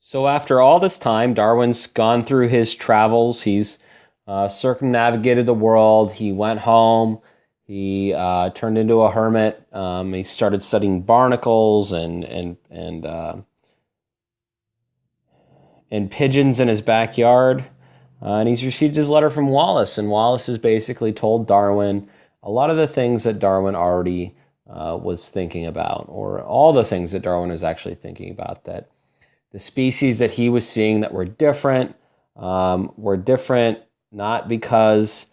So after all this time, Darwin's gone through his travels. He's circumnavigated the world. He went home. He turned into a hermit. He started studying barnacles and pigeons in his backyard. And he's received his letter from Wallace, and Wallace has basically told Darwin a lot of the things that Darwin already was thinking about, or all the things that Darwin was actually thinking about, that the species that he was seeing that were different not because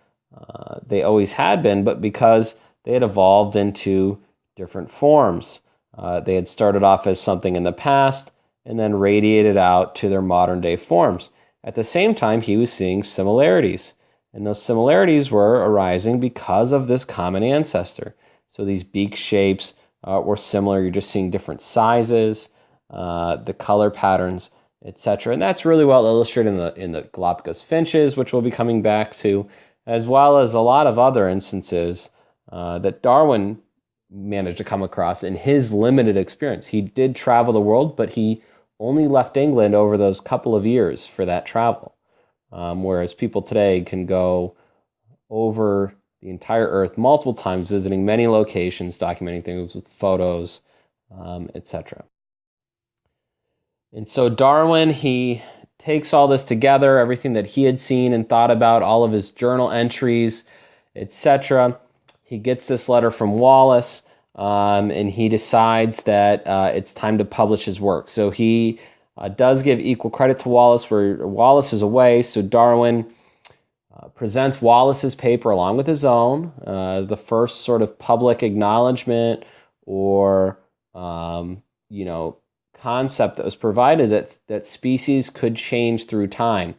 they always had been, but because they had evolved into different forms. They had started off as something in the past and then radiated out to their modern day forms. At the same time, he was seeing similarities, and those similarities were arising because of this common ancestor. So these beak shapes were similar. You're just seeing different sizes, the color patterns, etc. And that's really well illustrated in the Galapagos finches, which we'll be coming back to, as well as a lot of other instances that Darwin managed to come across in his limited experience. He did travel the world, but he only left England over those couple of years for that travel, whereas people today can go over the entire Earth multiple times, visiting many locations, documenting things with photos, etc. And so Darwin, he takes all this together, everything that he had seen and thought about, all of his journal entries, etc. He gets this letter from Wallace, and he decides that it's time to publish his work. So he does give equal credit to Wallace, where Wallace is away. So Darwin presents Wallace's paper along with his own, the first sort of public acknowledgement or concept that was provided that species could change through time.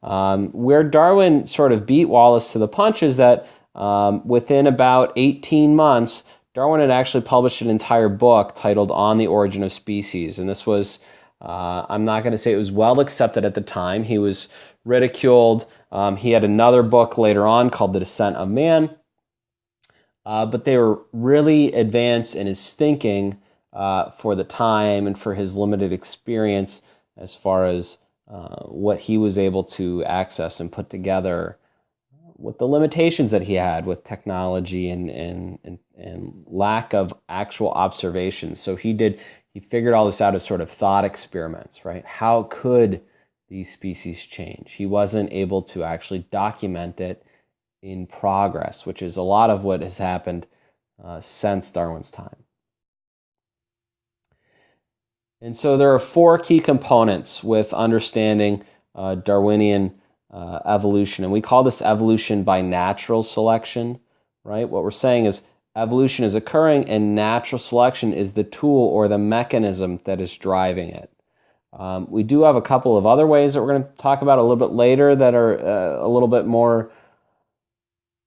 Where Darwin sort of beat Wallace to the punch is that within about 18 months, Darwin had actually published an entire book titled On the Origin of Species. And this was, I'm not going to say it was well accepted at the time. He was ridiculed. He had another book later on called The Descent of Man. But they were really advanced in his thinking for the time and for his limited experience as far as what he was able to access and put together with the limitations that he had with technology and lack of actual observations. So he figured all this out as sort of thought experiments, right? How could these species change? He wasn't able to actually document it in progress, which is a lot of what has happened since Darwin's time. And so there are four key components with understanding Darwinian evolution, and we call this evolution by natural selection, right? What we're saying is evolution is occurring and natural selection is the tool or the mechanism that is driving it. We do have a couple of other ways that we're going to talk about a little bit later that are a little bit more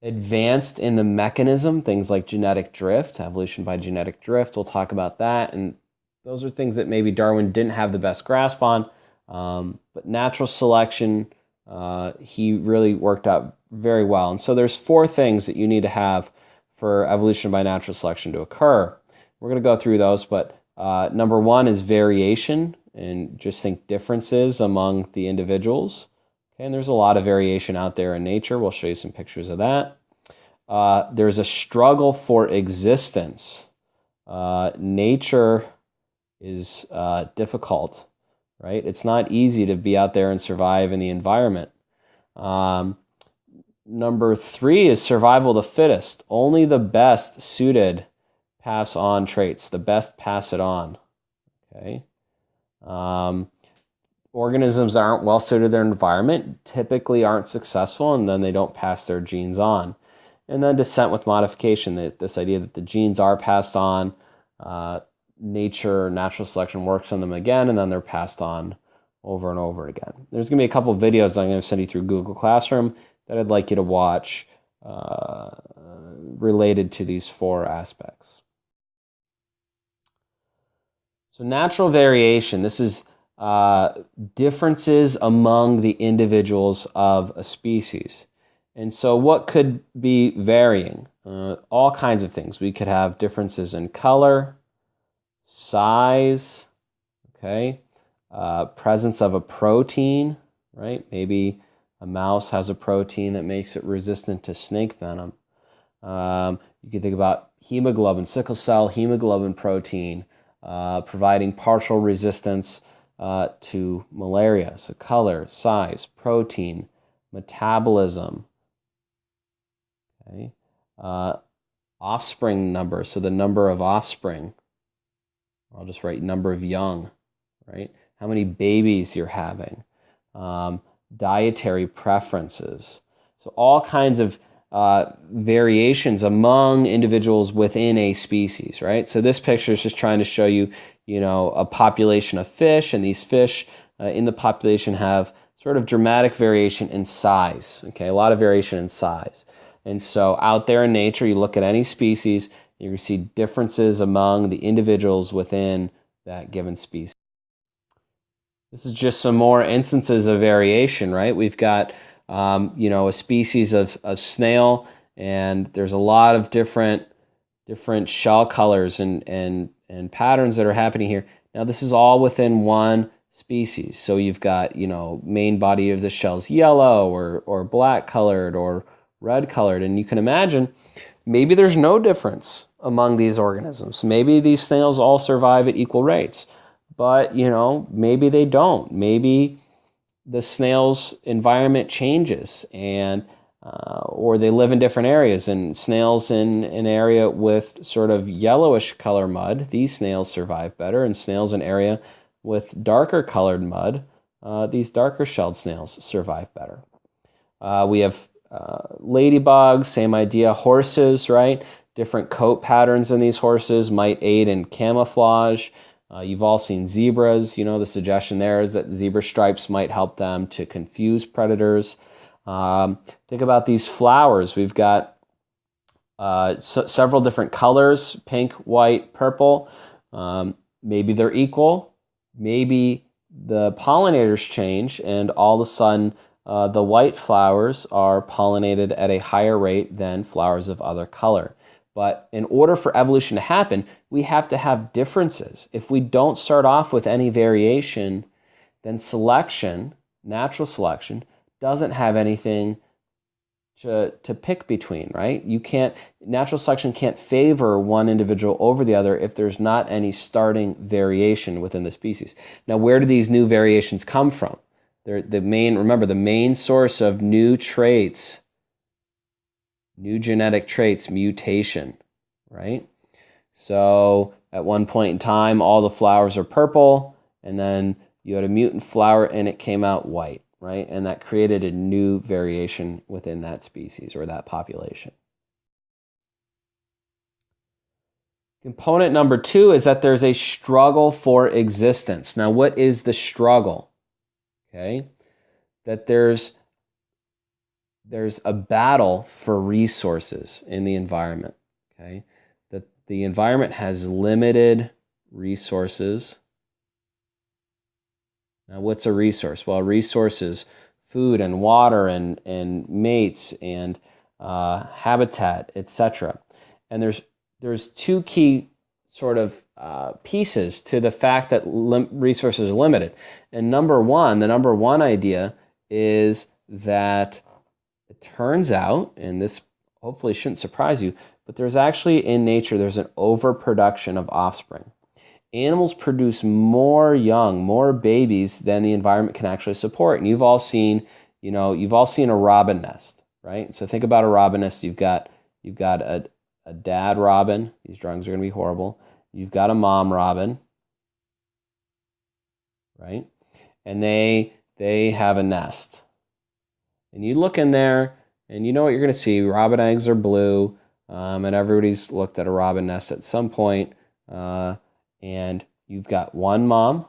advanced in the mechanism, things like genetic drift, evolution by genetic drift. We'll talk about that, and those are things that maybe Darwin didn't have the best grasp on, but natural selection, he really worked out very well. And so there's four things that you need to have for evolution by natural selection to occur. We're going to go through those, but number one is variation, and just think differences among the individuals. Okay, and there's a lot of variation out there in nature. We'll show you some pictures of that. There's a struggle for existence. Nature is difficult, right? It's not easy to be out there and survive in the environment. Number three is survival of the fittest. Only the best suited pass on traits. The best pass it on. Okay. Organisms that aren't well suited to their environment typically aren't successful, and then they don't pass their genes on. And then descent with modification, this idea that the genes are passed on, natural selection works on them again, and then they're passed on over and over again. There's going to be a couple of videos that I'm going to send you through Google Classroom that I'd like you to watch related to these four aspects. So natural variation, this is differences among the individuals of a species. And so what could be varying? All kinds of things. We could have differences in color, size, okay, presence of a protein, right? Maybe a mouse has a protein that makes it resistant to snake venom. You can think about hemoglobin, sickle cell hemoglobin protein, providing partial resistance to malaria. So color, size, protein, metabolism, okay? Offspring number, so the number of offspring. I'll just write number of young, right? How many babies you're having. Dietary preferences. So all kinds of variations among individuals within a species, right? So this picture is just trying to show you, a population of fish, and these fish in the population have sort of dramatic variation in size, okay? A lot of variation in size. And so out there in nature, you look at any species, you see differences among the individuals within that given species. This is just some more instances of variation, right? We've got, a species of snail, and there's a lot of different shell colors and patterns that are happening here. Now, this is all within one species. So you've got, main body of the shell's yellow or black colored or red colored, and you can imagine maybe there's no difference among these organisms. Maybe these snails all survive at equal rates, but maybe they don't. Maybe the snail's environment changes, and or they live in different areas, and snails in an area with sort of yellowish color mud, these snails survive better, and snails in an area with darker colored mud, these darker shelled snails survive better. We have ladybugs, same idea. Horses, right? Different coat patterns in these horses might aid in camouflage. You've all seen zebras. The suggestion there is that zebra stripes might help them to confuse predators. Think about these flowers. We've got several different colors, pink, white, purple. Maybe they're equal. Maybe the pollinators change, and all of a sudden the white flowers are pollinated at a higher rate than flowers of other color. But in order for evolution to happen, we have to have differences. If we don't start off with any variation, then selection, natural selection, doesn't have anything to pick between, right? Natural selection can't favor one individual over the other if there's not any starting variation within the species. Now, where do these new variations come from? The main source of new traits, new genetic traits, mutation, right? So at one point in time, all the flowers are purple, and then you had a mutant flower and it came out white, right? And that created a new variation within that species or that population. Component number 2 is that there's a struggle for existence. Now, what is the struggle? Okay, that there's a battle for resources in the environment. Okay, that the environment has limited resources. Now, what's a resource? Well, resources, food and water and mates and habitat, etc. And there's two key sort of pieces to the fact that resources are limited. And the number one idea is that it turns out, and this hopefully shouldn't surprise you, but there's actually in nature, there's an overproduction of offspring. Animals produce more young, more babies than the environment can actually support. And you've all seen a robin nest, right? So think about a robin nest. You've got a dad robin. These drawings are going to be horrible. You've got a mom robin, right? And they have a nest. And you look in there, and you know what you're going to see. Robin eggs are blue, and everybody's looked at a robin nest at some point. And you've got one mom,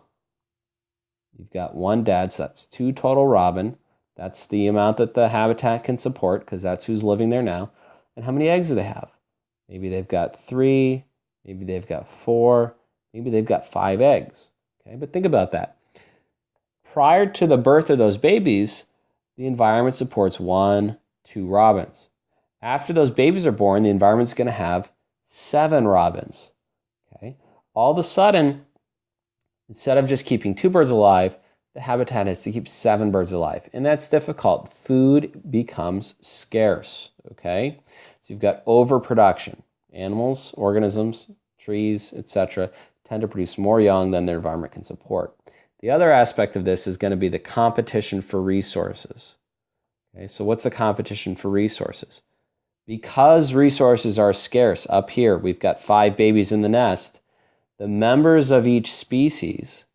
you've got one dad, so that's 2 total robin. That's the amount that the habitat can support, because that's who's living there now. And how many eggs do they have? Maybe they've got 3, maybe they've got 4, maybe they've got 5 eggs. Okay, but think about that. Prior to the birth of those babies, the environment supports 1, 2 robins. After those babies are born, the environment's going to have 7 robins. Okay, all of a sudden, Instead of just keeping 2 birds alive, the habitat is to keep 7 birds alive. And that's difficult. Food becomes scarce, okay? So you've got overproduction. Animals, organisms, trees, etc. tend to produce more young than their environment can support. The other aspect of this is going to be the competition for resources. Okay, so what's the competition for resources? Because resources are scarce, up here we've got 5 babies in the nest, the members of each species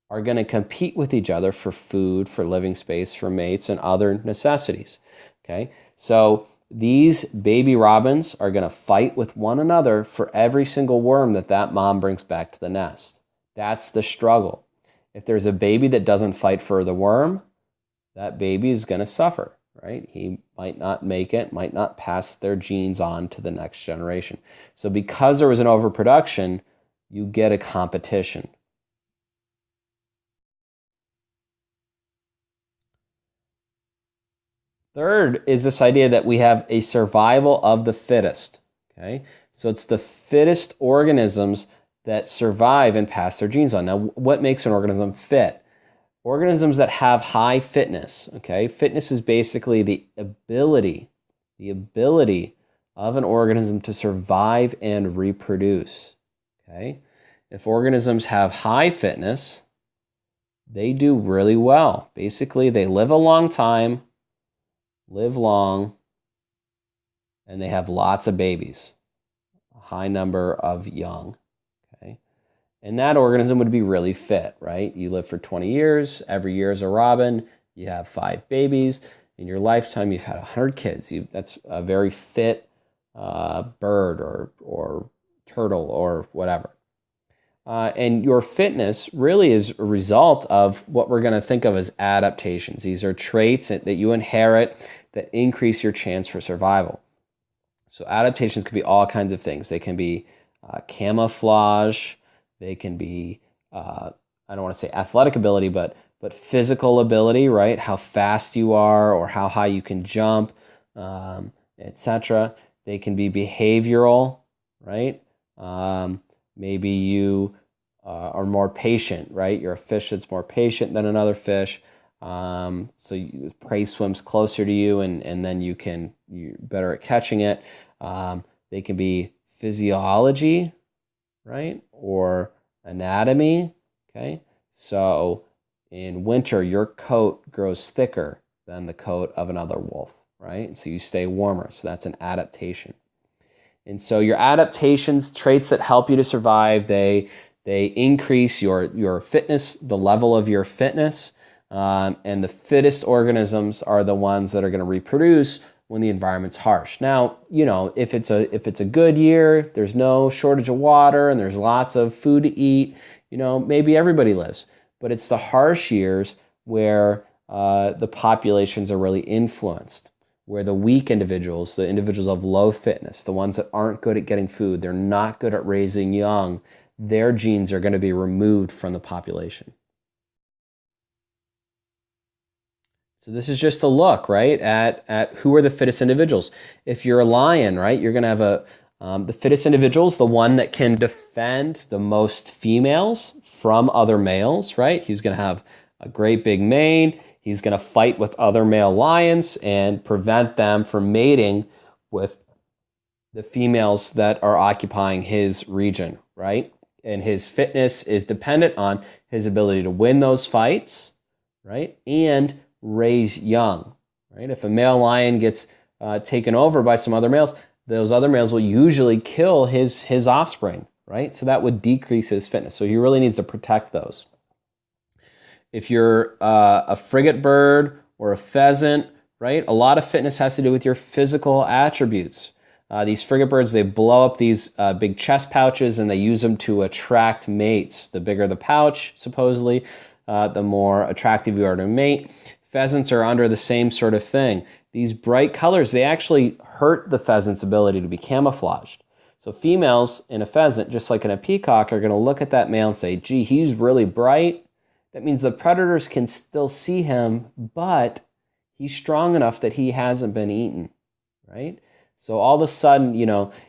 are going to compete with each other for food, for living space, for mates, and other necessities. Okay, so these baby robins are going to fight with one another for every single worm that mom brings back to the nest. That's the struggle. If there's a baby that doesn't fight for the worm, that baby is going to suffer, right? He might not make it, might not pass their genes on to the next generation. So because there was an overproduction, you get a competition. Third is this idea that we have a survival of the fittest. Okay, so it's the fittest organisms that survive and pass their genes on. Now, what makes an organism fit? Organisms that have high fitness. Okay, fitness is basically the ability of an organism to survive and reproduce. Okay, if organisms have high fitness, they do really well. Basically, they live a long time, live long, and they have lots of babies, a high number of young, okay? And that organism would be really fit, right? You live for 20 years, every year is a robin, you have 5 babies, in your lifetime you've had 100 kids. That's a very fit bird or turtle or whatever. And your fitness really is a result of what we're going to think of as adaptations. These are traits that you inherit that increase your chance for survival. So adaptations could be all kinds of things. They can be camouflage. They can be, I don't want to say athletic ability, but physical ability, right? How fast you are or how high you can jump, etc. They can be behavioral, right? Maybe you are more patient, right? You're a fish that's more patient than another fish. So prey swims closer to you, and then you're better at catching it. They can be physiology, right? Or anatomy, okay? So in winter, your coat grows thicker than the coat of another wolf, right? So you stay warmer. So that's an adaptation. And so your adaptations, traits that help you to survive, they increase your fitness, the level of your fitness, and the fittest organisms are the ones that are going to reproduce when the environment's harsh. Now, if it's a good year, there's no shortage of water and there's lots of food to eat, maybe everybody lives. But it's the harsh years where the populations are really influenced, where the weak individuals, the individuals of low fitness, the ones that aren't good at getting food, they're not good at raising young, their genes are going to be removed from the population. So this is just a look, right, at who are the fittest individuals. If you're a lion, right, you're going to have the fittest individuals, the one that can defend the most females from other males, right? He's going to have a great big mane. He's going to fight with other male lions and prevent them from mating with the females that are occupying his region, right? And his fitness is dependent on his ability to win those fights, right? And raise young, right? If a male lion gets taken over by some other males, those other males will usually kill his offspring, right? So that would decrease his fitness. So he really needs to protect those. If you're a frigate bird or a pheasant, right? A lot of fitness has to do with your physical attributes. These frigate birds, they blow up these big chest pouches and they use them to attract mates. The bigger the pouch, supposedly, the more attractive you are to mate. Pheasants are under the same sort of thing. These bright colors, they actually hurt the pheasant's ability to be camouflaged. So females in a pheasant, just like in a peacock, are going to look at that male and say, gee, he's really bright. That means the predators can still see him, but he's strong enough that he hasn't been eaten, right? So all of a sudden,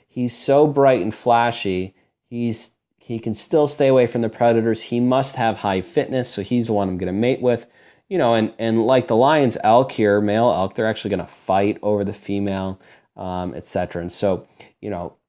he's so bright and flashy, he's He can still stay away from the predators. He must have high fitness, so he's the one I'm going to mate with. And like the lion's elk here, male elk, they're actually going to fight over the female, etc. And so,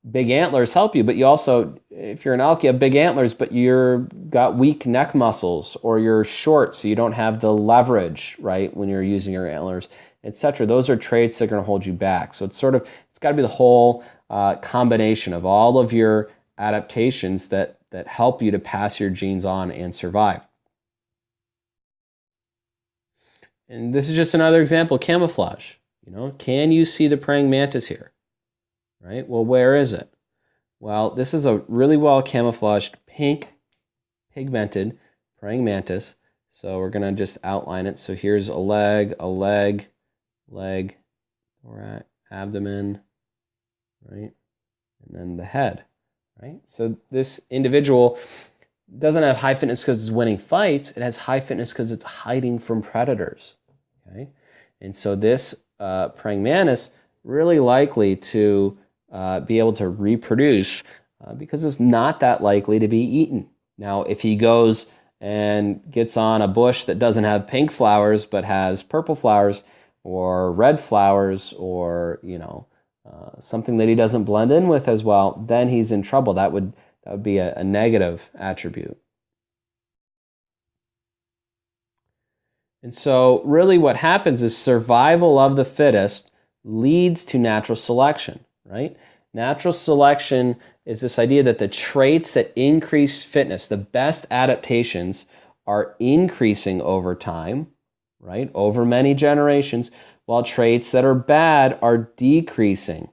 big antlers help you, but you also, if you're an elk, you have big antlers, but you're got weak neck muscles, or you're short, so you don't have the leverage, right, when you're using your antlers, etc. Those are traits that are going to hold you back. So it's got to be the whole combination of all of your adaptations that help you to pass your genes on and survive. And this is just another example, camouflage. Can you see the praying mantis here? Right? Well, where is it? Well, this is a really well camouflaged pink pigmented praying mantis. So we're going to just outline it. So here's a leg, thorax, abdomen, right? And then the head, right? So this individual doesn't have high fitness because it's winning fights. It has high fitness because it's hiding from predators, okay? And so this praying mantis really likely to be able to reproduce because it's not that likely to be eaten. Now, if he goes and gets on a bush that doesn't have pink flowers but has purple flowers or red flowers, or something that he doesn't blend in with as well, then he's in trouble. That would be a negative attribute. And so really what happens is survival of the fittest leads to natural selection, right? Natural selection is this idea that the traits that increase fitness, the best adaptations, are increasing over time, right? Over many generations, while traits that are bad are decreasing,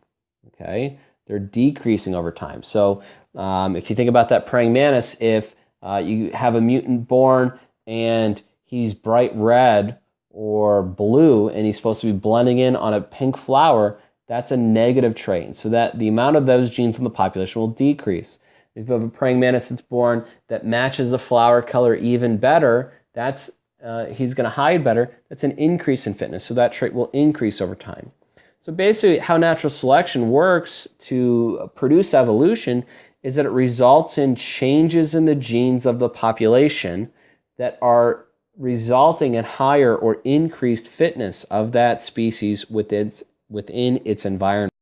okay? They're decreasing over time. So if you think about that praying mantis, if you have a mutant born and he's bright red or blue and he's supposed to be blending in on a pink flower, that's a negative trait. And so that the amount of those genes in the population will decrease. If you have a praying mantis that's born that matches the flower color even better, that's he's going to hide better. That's an increase in fitness. So that trait will increase over time. So basically how natural selection works to produce evolution is that it results in changes in the genes of the population that are resulting in higher or increased fitness of that species within its environment.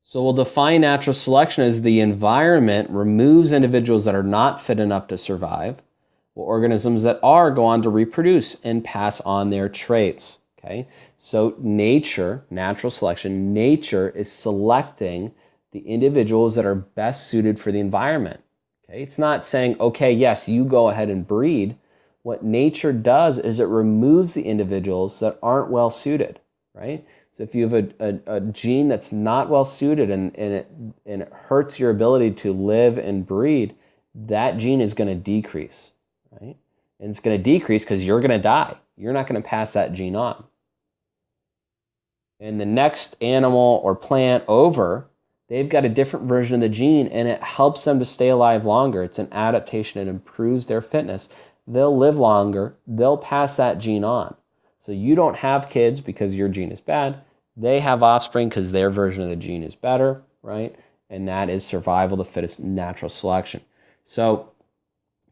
So we'll define natural selection as the environment removes individuals that are not fit enough to survive, while organisms that are go on to reproduce and pass on their traits. Okay? So nature, natural selection, nature is selecting the individuals that are best suited for the environment. Okay? It's not saying, okay, yes, you go ahead and breed. What nature does is it removes the individuals that aren't well suited, right? So if you have a gene that's not well suited and it hurts your ability to live and breed, that gene is going to decrease, right? And it's going to decrease because you're going to die. You're not going to pass that gene on. And the next animal or plant over, they've got a different version of the gene and it helps them to stay alive longer. It's an adaptation. It improves their fitness. They'll live longer. They'll pass that gene on. So you don't have kids because your gene is bad. They have offspring because their version of the gene is better, right? And that is survival of the fittest, natural selection. So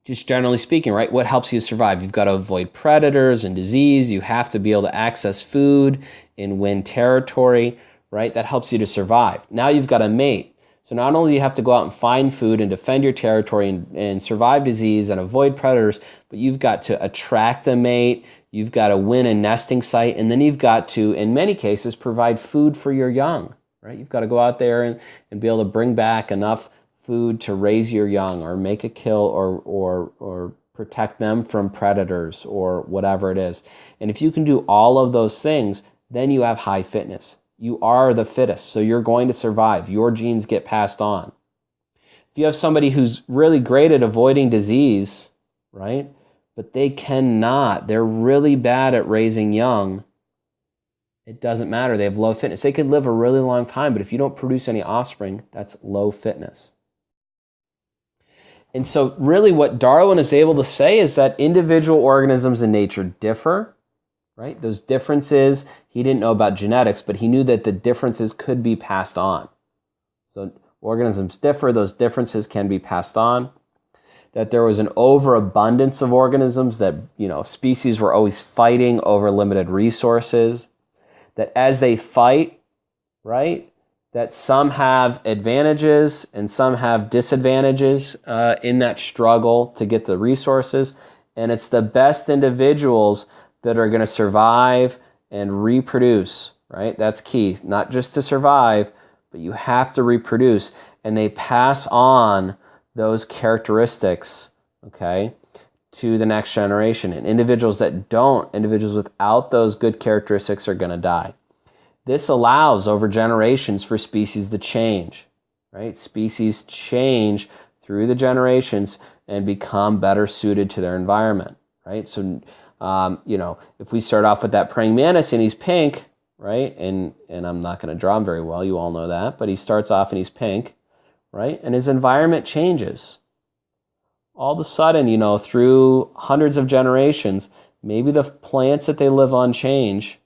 just generally speaking, right, what helps you survive? You've got to avoid predators and disease. You have to be able to access food and win territory, right? That helps you to survive. Now you've got to mate. So not only do you have to go out and find food and defend your territory and survive disease and avoid predators, but you've got to attract a mate. You've got to win a nesting site, and then you've got to, in many cases, provide food for your young, right? You've got to go out there and be able to bring back enough food to raise your young or make a kill or protect them from predators or whatever it is. And if you can do all of those things, then you have high fitness. You are the fittest, so you're going to survive. Your genes get passed on. If you have somebody who's really great at avoiding disease, right? But they cannot. They're really bad at raising young. It doesn't matter. They have low fitness. They could live a really long time, but if you don't produce any offspring, that's low fitness. And so really what Darwin is able to say is that individual organisms in nature differ, right? Those differences, he didn't know about genetics, but he knew that the differences could be passed on. So organisms differ, those differences can be passed on. That there was an overabundance of organisms, that, species were always fighting over limited resources. That as they fight, right, that some have advantages and some have disadvantages in that struggle to get the resources. And it's the best individuals that are going to survive and reproduce, right? That's key. Not just to survive, but you have to reproduce. And they pass on those characteristics, okay, to the next generation. And individuals without those good characteristics are going to die. This allows over generations for species to change, right? Species change through the generations and become better suited to their environment, right? So, if we start off with that praying mantis and he's pink, right? And I'm not going to draw him very well, you all know that, but he starts off and he's pink, right? And his environment changes. All of a sudden, through hundreds of generations, maybe the plants that they live on change.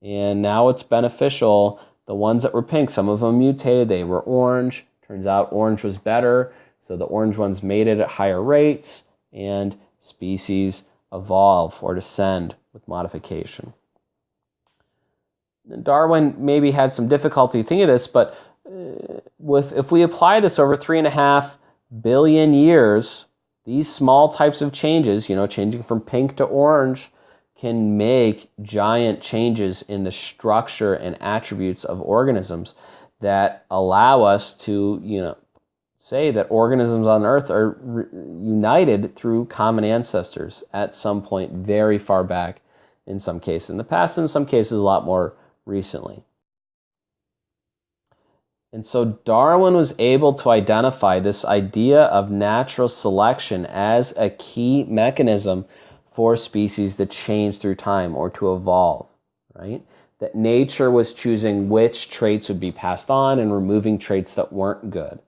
And now it's beneficial. The ones that were pink, some of them mutated, they were orange. Turns out orange was better. So the orange ones mated at higher rates, and species evolve or descend with modification. And Darwin maybe had some difficulty thinking of this, but if we apply this over 3.5 billion years, these small types of changes, changing from pink to orange, can make giant changes in the structure and attributes of organisms that allow us to, say that organisms on Earth are united through common ancestors at some point very far back, in some cases in the past, and in some cases a lot more recently. And so Darwin was able to identify this idea of natural selection as a key mechanism for species to change through time or to evolve, right? That nature was choosing which traits would be passed on and removing traits that weren't good.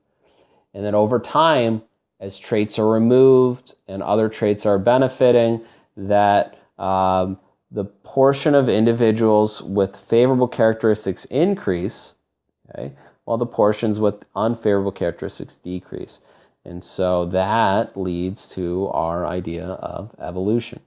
And that over time, as traits are removed and other traits are benefiting, that the portion of individuals with favorable characteristics increase, okay, while the portions with unfavorable characteristics decrease. And so that leads to our idea of evolution.